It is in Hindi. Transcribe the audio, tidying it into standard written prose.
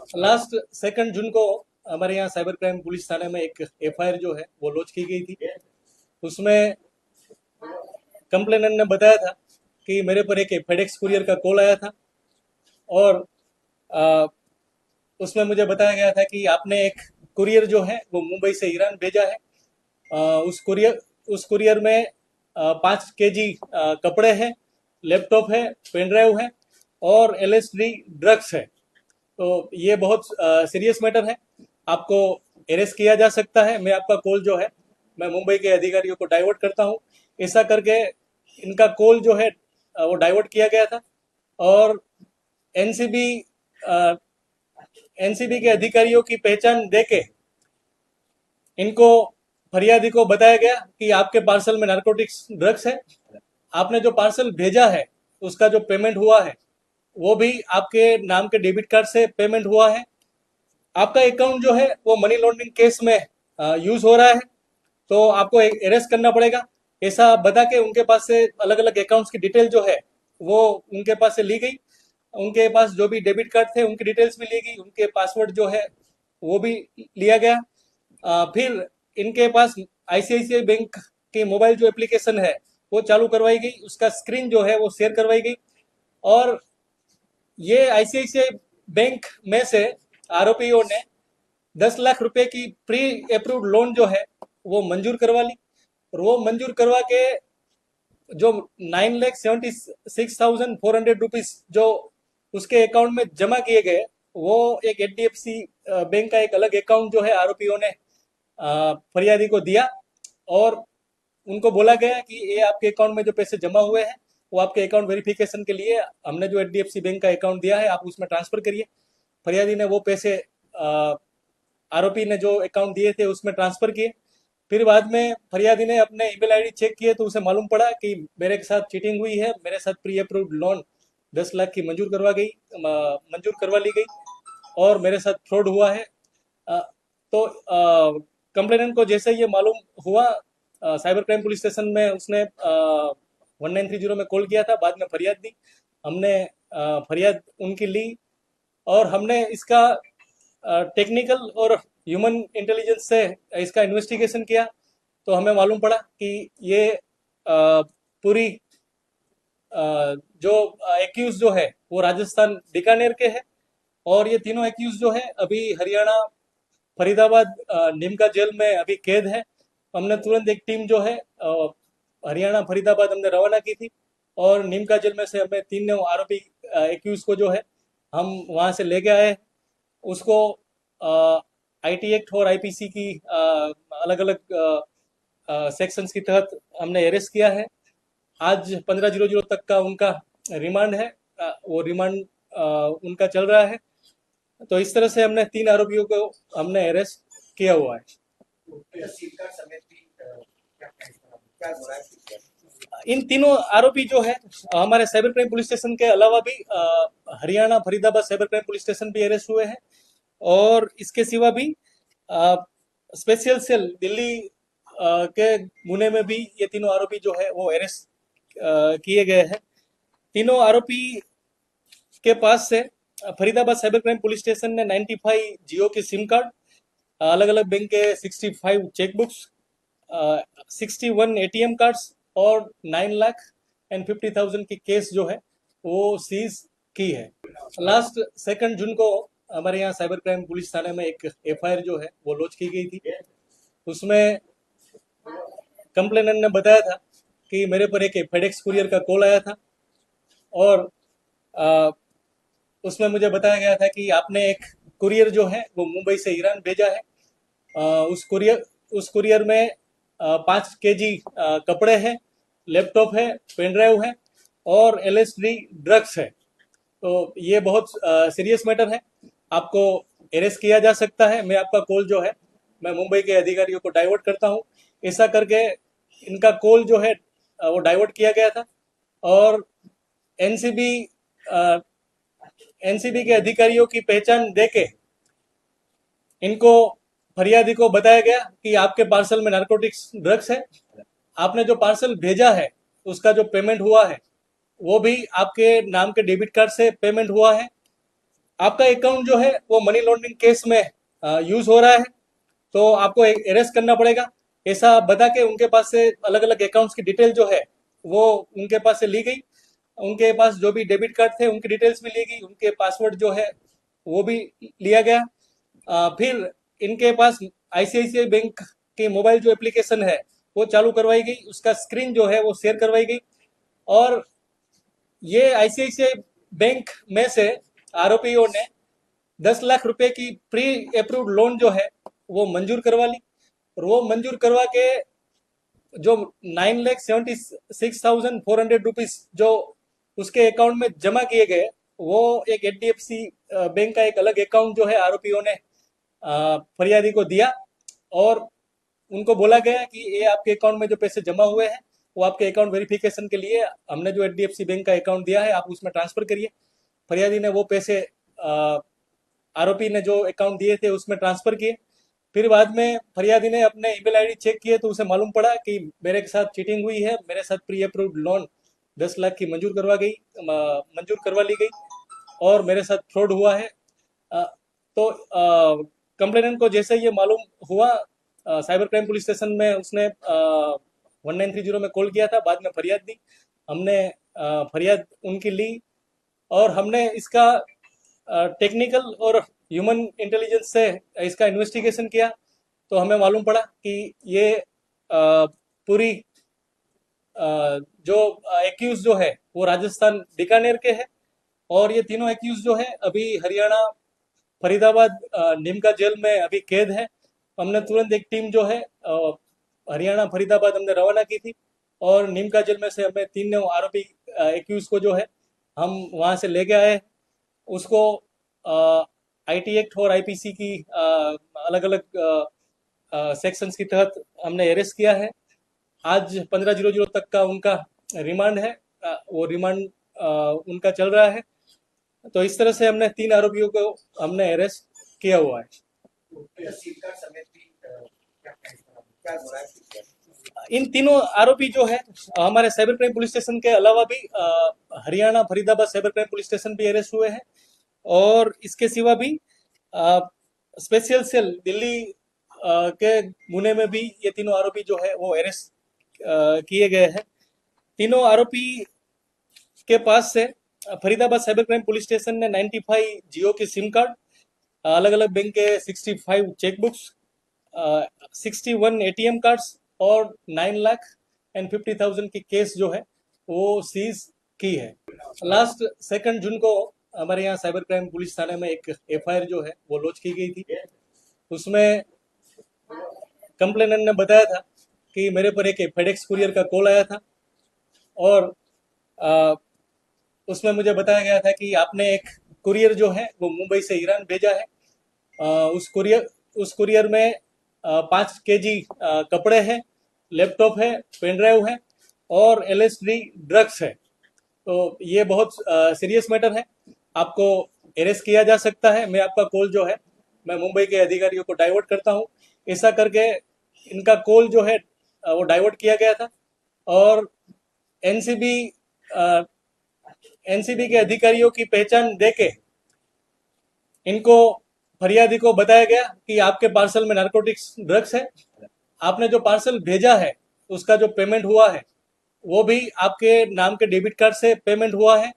लास्ट 2 जून को हमारे यहाँ साइबर क्राइम पुलिस थाने में एक एफआईआर जो है वो लॉन्च की गई थी। उसमें कंप्लेनेंट ने बताया था कि मेरे पर एक फेडेक्स कुरियर का कॉल आया था और आ, उसमें मुझे बताया गया था कि आपने एक कुरियर जो है वो मुंबई से ईरान भेजा है। उस कुरियर में 5 केजी कपड़े हैं, लैपटॉप है, पेन ड्राइव है और एलएसडी ड्रग्स है। तो ये बहुत सीरियस मैटर है, आपको अरेस्ट किया जा सकता है। मैं आपका कॉल जो है मैं मुंबई के अधिकारियों को डाइवर्ट करता हूँ। ऐसा करके इनका कॉल जो है वो डाइवर्ट किया गया था और एनसीबी एनसीबी के अधिकारियों की पहचान देके इनको फरियादी को बताया गया कि आपके पार्सल में नारकोटिक्स ड्रग्स है। आपने जो पार्सल भेजा है उसका जो पेमेंट हुआ है वो भी आपके नाम के डेबिट कार्ड से पेमेंट हुआ है। आपका अकाउंट जो है वो मनी लॉन्ड्रिंग केस में यूज हो रहा है, तो आपको अरेस्ट करना पड़ेगा। ऐसा बता के उनके पास से अलग अलग अकाउंट्स की डिटेल जो है वो उनके पास से ली गई। उनके पास जो भी डेबिट कार्ड थे उनकी डिटेल्स भी ली गई, उनके पासवर्ड जो है वो भी लिया गया। फिर इनके पास आईसीआईसीआई बैंक की मोबाइल जो एप्लीकेशन है वो चालू करवाई गई, उसका स्क्रीन जो है वो शेयर करवाई गई और ये आईसीआईसीआई बैंक में से आरोपियों ने 10 लाख रुपए की प्री अप्रूव्ड लोन जो है वो मंजूर करवा ली और वो मंजूर करवा के जो 9,76,400 रुपीज जो उसके अकाउंट में जमा किए गए वो एक एचडीएफसी बैंक का एक अलग अकाउंट जो है आरोपियों ने फरियादी को दिया और उनको बोला गया कि ये आपके अकाउंट में जो पैसे जमा हुए हैं वो आपके अकाउंट वेरिफिकेशन के लिए हमने जो एचडीएफसी बैंक का अकाउंट दिया है आप उसमें ट्रांसफर करिए। फरियादी ने वो पैसे आरोपी ने जो अकाउंट दिए थे उसमें ट्रांसफर किए। फिर बाद में फरियादी ने अपने ईमेल आईडी चेक किए तो उसे मालूम पड़ा कि मेरे साथ चीटिंग हुई है, मेरे साथ प्री अप्रूव्ड लोन 10 लाख की मंजूर करवा ली गई और मेरे साथ फ्रॉड हुआ है। तो कंप्लेनेंट को जैसे ये मालूम हुआ साइबर क्राइम पुलिस स्टेशन में उसने 1930 में कॉल किया था, बाद में फरियाद दी। हमने फरियाद उनकी ली और हमने इसका टेक्निकल और ह्यूमन इंटेलिजेंस से इसका इन्वेस्टिगेशन किया तो हमें मालूम पड़ा कि ये पूरी जो एक्यूज जो है वो राजस्थान बीकानेर के हैं और ये तीनों एक्यूज जो है अभी हरियाणा फरीदाबाद निमका जेल में अभी कैद है। हमने तुरंत एक टीम जो है हरियाणा फरीदाबाद हमने रवाना की थी और निमका जेल में से हमें तीनों आरोपी एक्यूज को जो है हम वहां से लेके आए। उसको आईटी एक्ट और आईपीसी की अलग अलग सेक्शंस के तहत हमने अरेस्ट किया है। आज 15/00 तक का उनका रिमांड है, वो रिमांड उनका चल रहा है। तो इस तरह से हमने 3 आरोपियों को हमने अरेस्ट किया हुआ है। इन तीनों आरोपी जो है हमारे साइबर क्राइम पुलिस स्टेशन के अलावा भी Haryana Faridabad cyber crime police station भी अरेस्ट हुए हैं और इसके सिवा भी स्पेशल सेल दिल्ली के गुने में भी ये तीनों आरोपी जो है वो अरेस्ट किए गए हैं। तीनों आरोपी के पास से Faridabad cyber crime police station ने 95 जियो के सिम कार्ड, अलग अलग बैंक के 65 चेकबुक्स, 61 एटीएम कार्ड्स और 9,50,000 की केस जो है वो सीज की है। लास्ट 2 जून को हमारे यहाँ साइबर क्राइम पुलिस थाने में एक एफआईआर जो है वो लॉन्च की गई थी। उसमें कंप्लेनेंट ने बताया था कि मेरे पर एक फेडेक्स कुरियर का कॉल आया था और उसमें मुझे बताया गया था कि आपने एक कुरियर जो है वो मुंबई से ईरान भेजा है। उस कुरियर में 5 केजी कपड़े हैं, लैपटॉप है, पेन ड्राइव है और एलएसडी ड्रग्स है। तो ये बहुत सीरियस मैटर है, आपको अरेस्ट किया जा सकता है। मैं आपका कॉल जो है मैं मुंबई के अधिकारियों को डाइवर्ट करता हूँ। ऐसा करके इनका कॉल जो है वो डाइवर्ट किया गया था और एनसीबी एनसीबी के अधिकारियों की पहचान देके इनको फरियादी को बताया गया कि आपके पार्सल में नारकोटिक्स ड्रग्स है। आपने जो पार्सल भेजा है उसका जो पेमेंट हुआ है वो भी आपके नाम के डेबिट कार्ड से पेमेंट हुआ है। आपका अकाउंट जो है वो मनी लॉन्ड्रिंग केस में यूज हो रहा है, तो आपको अरेस्ट करना पड़ेगा। ऐसा बता के उनके पास से अलग अलग अकाउंट्स की डिटेल जो है वो उनके पास से ली गई। उनके पास जो भी डेबिट कार्ड थे उनकी डिटेल्स भी ली गई, उनके पासवर्ड जो है वो भी लिया गया। फिर इनके पास आईसीआईसीआई बैंक की मोबाइल जो एप्लीकेशन है वो चालू करवाई गई, उसका स्क्रीन जो है वो शेयर करवाई गई। और ये आईसीआईसीआई बैंक में से आरोपियों ने 10 लाख रुपए की प्री अप्रूव्ड लोन जो है वो मंजूर करवा ली। और वो मंजूर करवा के जो 9,76,400 रुपीज जो उसके अकाउंट में जमा किए गए, वो एक एचडीएफसी बैंक का एक अलग अकाउंट जो है आरोपियों ने फरियादी को दिया। और उनको बोला गया कि ये आपके अकाउंट में जो पैसे जमा हुए हैं वो आपके अकाउंट वेरिफिकेशन के लिए हमने जो एचडीएफसी बैंक का अकाउंट दिया है आप उसमें ट्रांसफर करिए। फरियादी ने वो पैसे आरोपी ने जो अकाउंट दिए थे उसमें ट्रांसफर किए। फिर बाद में फरियादी ने अपने ईमेल आईडी चेक किए तो उसे मालूम पड़ा कि मेरे साथ चीटिंग हुई है, मेरे साथ प्री अप्रूव्ड लोन 10 लाख की मंजूर करवा ली गई और मेरे साथ फ्रॉड हुआ है। तो कंप्लेनेंट को जैसे ये मालूम हुआ, साइबर क्राइम पुलिस स्टेशन में उसने 1930 में कॉल किया था, बाद में फरियाद दी। हमने फरियाद उनकी ली और हमने इसका टेक्निकल और ह्यूमन इंटेलिजेंस से इसका इन्वेस्टिगेशन किया। तो हमें मालूम पड़ा कि ये पूरी जो एक्यूज जो है वो राजस्थान बीकानेर के हैं। और ये तीनों एक्यूज जो है अभी हरियाणा फरीदाबाद निमका जेल में अभी कैद है। हमने तुरंत एक टीम जो है हरियाणा फरीदाबाद हमने रवाना की थी और निमका जेल में से हमें तीनों आरोपी एक्यूज को जो है हम वहाँ से लेके आए। उसको आईटी एक्ट और आईपीसी की अलग अलग सेक्शंस के तहत हमने अरेस्ट किया है। आज 15:00 तक का उनका रिमांड है, वो रिमांड उनका चल रहा है। तो इस तरह से हमने 3 आरोपियों को हमने अरेस्ट किया हुआ है। इन तीनों आरोपी जो है हमारे साइबर क्राइम पुलिस स्टेशन के अलावा भी Haryana Faridabad cyber crime police station भी अरेस्ट हुए हैं। और इसके सिवा भी स्पेशल सेल दिल्ली के गुने में भी ये तीनों आरोपी जो है वो अरेस्ट किए गए हैं। तीनों आरोपी के पास से Faridabad cyber crime police station ने 95 जियो के सिम कार्ड, अलग अलग बैंक के 65 चेकबुक्स, 61 एटीएम कार्ड्स और 9,50,000 की केस जो है वो सीज की है। लास्ट 2 जून को हमारे यहाँ साइबर क्राइम पुलिस थाने में एक एफआईआर जो है वो लॉन्च की गई थी। उसमें कंप्लेनेंट ने बताया था कि मेरे पर एक फेडेक्स कुरियर का कॉल आया था और उसमें मुझे बताया गया था कि आपने एक कुरियर जो है वो मुंबई से ईरान भेजा है। उस कुरियर में 5 kg कपड़े हैं, लैपटॉप है, पेन ड्राइव है और एलएसडी ड्रग्स है। तो ये बहुत सीरियस मैटर है, आपको अरेस्ट किया जा सकता है। मैं आपका कॉल जो है मैं मुंबई के अधिकारियों को डाइवर्ट करता हूँ। ऐसा करके इनका कॉल जो है वो डाइवर्ट किया गया था और एनसीबी के अधिकारियों की पहचान देके इनको फरियादी को बताया गया कि आपके पार्सल में नारकोटिक्स ड्रग्स है। आपने जो पार्सल भेजा है उसका जो पेमेंट हुआ है वो भी आपके नाम के डेबिट कार्ड से पेमेंट हुआ है